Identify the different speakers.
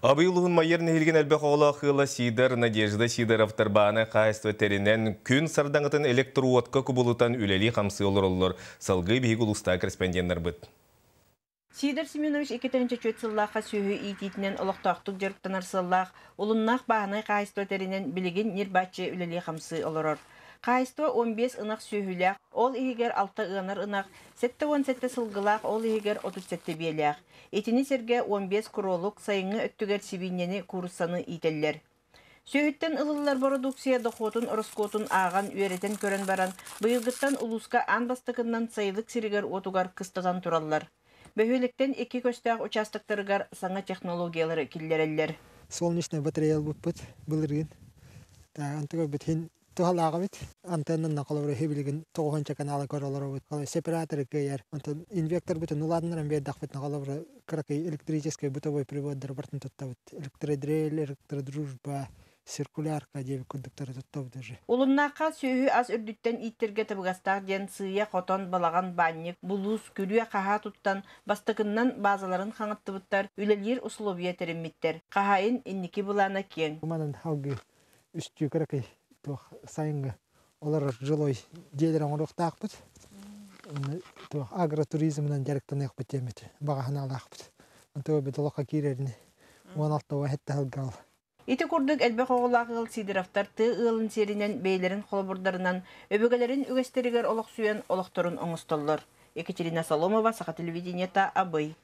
Speaker 1: Абыйлығын майыр нәхілген әлбәқ оғыла қыла Сидор Надежда Сидоровтар баны қайысты терінен күн сардаңытын электруотқа күбылытан үлелі қамсы олыр олыр. Салғы бейгіл ұста корреспонденттер бұд.
Speaker 2: Сидор Семенович 2004 сыллаққа сөйі итетінен ұлықтақтық жарықтан арсыллақ, ұлыннақ бағынай қайысты терінен білеген нербатчы үлелі қамсы олырыр. Қайысты 15 ынақ сөйіләқ, ол егер 6 ынар ынақ, 7-17 сылғылақ, ол егер 37 беляқ. Етіні серге 15 құролық сайыңы өттігер сибинені курсаны ителлер. Сөйіттен ылылар продукция доқотын ұрыскотын аған үйеретен көрін баран, бұйылғыттан ұлысқа ан бастықынан сайылық сирігер отуғар қыстыған тұралар. Бөхеліктен 2 көстәқ участықтырғар саңа технологиялары келдерелер.
Speaker 3: Солнечная батарея бұт бұлырген. Антыға бітін тухалаға бит. Антеннан нақылы хебілген 9 каналы көрілері бұт. Сепараторы көйер. Инвектор бұтын ұладынырын бейдақ бұт нақылы кракай электрический бытовой приводдар бартын тұтта бұт. Электродрель, электродружба, циркулярка деп кондукторы тұтта бұт уже.
Speaker 2: Улыннаққа сөйі аз үрдіттен иттерге табығастақ ден сыя қотон балаған банник, бұлус, күлуе қаға тұттан, бастықыннан базаларын қаңытты бұттар, үлелер условия терімметтер. Қағайын иннекі бұлана кен.
Speaker 3: Уманын хауғы үсті кракай сайынғы олар жылой дейлерін орықтақ бұт. Агротуризмнан жарықтан еқ бұт емет. Бағахан алақ бұт. Антығы бұт олыққа кереріне 16 уақытты алғал.
Speaker 2: Ити күрдік әлбәқ оғылағыл Сидоровтар тығы ылын серінен бейлерін қолыбырдарынан өбігелерін үгестерігер олық сүйен олықтырын оңыстылыр. Екатерина Соломова, Сақа телевидениета, Абый.